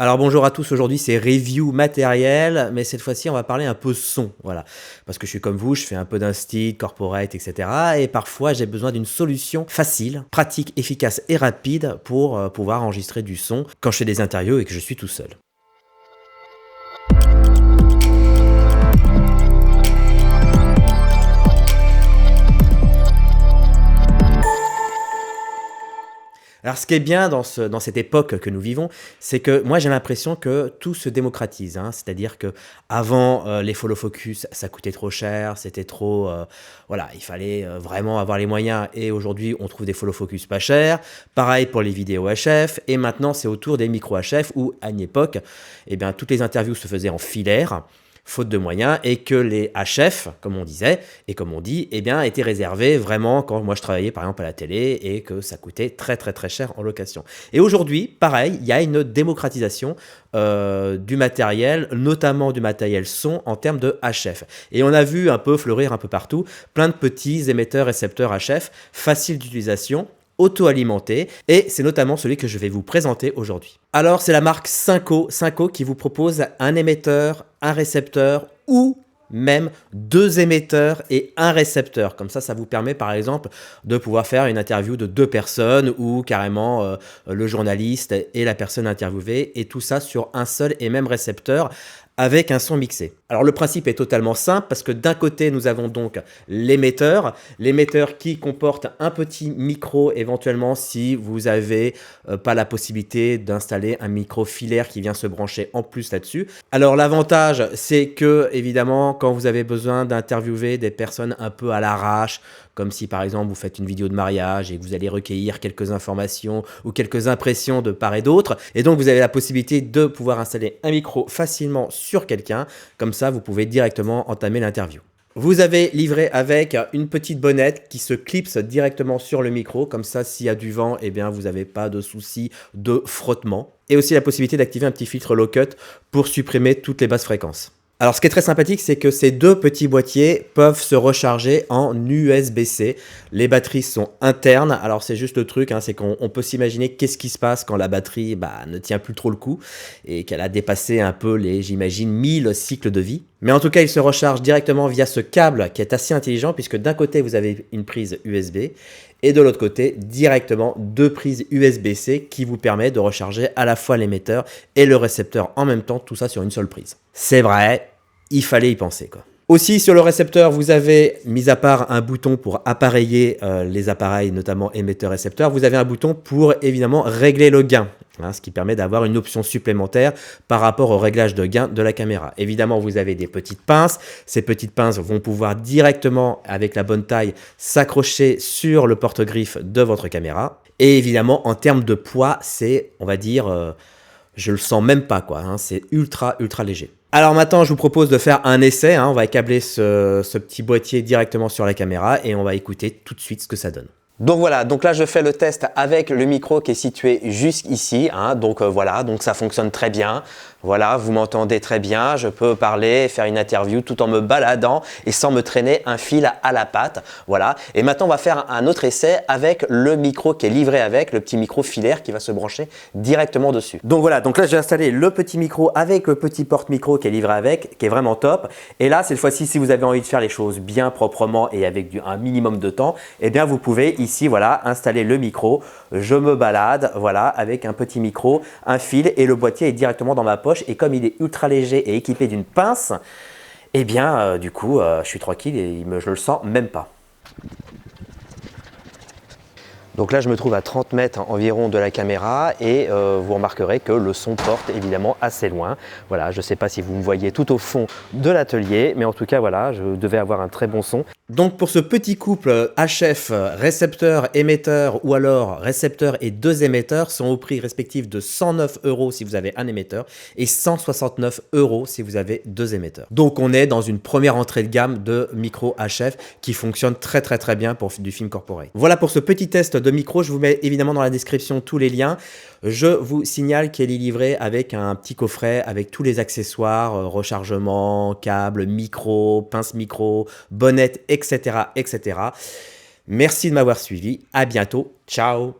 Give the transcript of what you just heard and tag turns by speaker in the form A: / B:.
A: Alors bonjour à tous, aujourd'hui c'est review matériel, mais cette fois-ci on va parler un peu son, voilà. Parce que je suis comme vous, je fais un peu d'instit, corporate, etc. Et parfois j'ai besoin d'une solution facile, pratique, efficace et rapide pour pouvoir enregistrer du son quand je fais des interviews et que je suis tout seul. Alors ce qui est bien dans cette époque que nous vivons, c'est que moi j'ai l'impression que tout se démocratise, hein. C'est-à-dire que avant les follow focus, ça coûtait trop cher, c'était trop, voilà, il fallait vraiment avoir les moyens. Et aujourd'hui, on trouve des follow focus pas chers. Pareil pour les vidéos HF. Et maintenant, c'est autour des micros HF où à une époque, eh bien, toutes les interviews se faisaient en filaire, faute de moyens, et que les HF, comme on disait, et comme on dit, eh bien, étaient réservés vraiment quand moi je travaillais par exemple à la télé et que ça coûtait très très très cher en location. Et aujourd'hui, pareil, il y a une démocratisation du matériel, notamment du matériel son en termes de HF. Et on a vu un peu fleurir un peu partout plein de petits émetteurs récepteurs HF, faciles d'utilisation, auto-alimenté, et c'est notamment celui que je vais vous présenter aujourd'hui. Alors c'est la marque Synco qui vous propose un émetteur, un récepteur ou même 2 émetteurs et un récepteur. Comme ça vous permet par exemple de pouvoir faire une interview de 2 personnes ou carrément le journaliste et la personne interviewée, et tout ça sur un seul et même récepteur avec un son mixé. Alors le principe est totalement simple parce que d'un côté nous avons donc l'émetteur qui comporte un petit micro éventuellement si vous n'avez pas la possibilité d'installer un micro filaire qui vient se brancher en plus là-dessus. Alors l'avantage c'est que évidemment quand vous avez besoin d'interviewer des personnes un peu à l'arrache, comme si par exemple vous faites une vidéo de mariage et que vous allez recueillir quelques informations ou quelques impressions de part et d'autre, et donc vous avez la possibilité de pouvoir installer un micro facilement sur quelqu'un, comme ça vous pouvez directement entamer l'interview. Vous avez livré avec une petite bonnette qui se clipse directement sur le micro, comme ça s'il y a du vent, eh bien vous n'avez pas de souci de frottement. Et aussi la possibilité d'activer un petit filtre low cut pour supprimer toutes les basses fréquences. Alors ce qui est très sympathique, c'est que ces 2 petits boîtiers peuvent se recharger en USB-C. Les batteries sont internes. Alors c'est juste le truc, hein, c'est qu'on peut s'imaginer qu'est-ce qui se passe quand la batterie ne tient plus trop le coup et qu'elle a dépassé un peu les, j'imagine, 1000 cycles de vie. Mais en tout cas, il se recharge directement via ce câble qui est assez intelligent puisque d'un côté, vous avez une prise USB et de l'autre côté, directement 2 prises USB-C qui vous permettent de recharger à la fois l'émetteur et le récepteur en même temps, tout ça sur une seule prise. C'est vrai, il fallait y penser quoi. Aussi sur le récepteur, vous avez, mis à part un bouton pour appareiller les appareils, notamment émetteur-récepteur, vous avez un bouton pour évidemment régler le gain, hein, ce qui permet d'avoir une option supplémentaire par rapport au réglage de gain de la caméra. Évidemment, vous avez des petites pinces. Ces petites pinces vont pouvoir directement, avec la bonne taille, s'accrocher sur le porte-griffe de votre caméra. Et évidemment, en termes de poids, c'est, on va dire, je le sens même pas quoi, hein, c'est ultra léger. Alors maintenant, je vous propose de faire un essai, hein. On va câbler ce petit boîtier directement sur la caméra et on va écouter tout de suite ce que ça donne. Donc voilà, donc là je fais le test avec le micro qui est situé jusqu'ici, hein. Donc voilà, donc ça fonctionne très bien. Voilà, vous m'entendez très bien, je peux parler, faire une interview tout en me baladant et sans me traîner un fil à la patte. Voilà, et maintenant on va faire un autre essai avec le micro qui est livré avec, le petit micro filaire qui va se brancher directement dessus. Donc voilà, donc là j'ai installé le petit micro avec le petit porte-micro qui est livré avec, qui est vraiment top. Et là, cette fois-ci, si vous avez envie de faire les choses bien proprement et avec un minimum de temps, eh bien vous pouvez ici, voilà, installer le micro. Je me balade, voilà, avec un petit micro, un fil et le boîtier est directement dans ma poche. Et comme il est ultra léger et équipé d'une pince, eh bien du coup je suis tranquille et je le sens même pas. Donc là je me trouve à 30 mètres environ de la caméra et vous remarquerez que le son porte évidemment assez loin. Voilà, je ne sais pas si vous me voyez tout au fond de l'atelier, mais en tout cas voilà, je devais avoir un très bon son. Donc pour ce petit couple HF, récepteur, émetteur ou alors récepteur et 2 émetteurs sont au prix respectif de 109 € si vous avez un émetteur et 169 € si vous avez 2 émetteurs. Donc on est dans une première entrée de gamme de micro HF qui fonctionne très bien pour du film corporate. Voilà pour ce petit test de micro, je vous mets évidemment dans la description tous les liens. Je vous signale qu'elle est livrée avec un petit coffret avec tous les accessoires, rechargement, câble, micro, pince micro, bonnette, etc. Merci de m'avoir suivi. À bientôt. Ciao.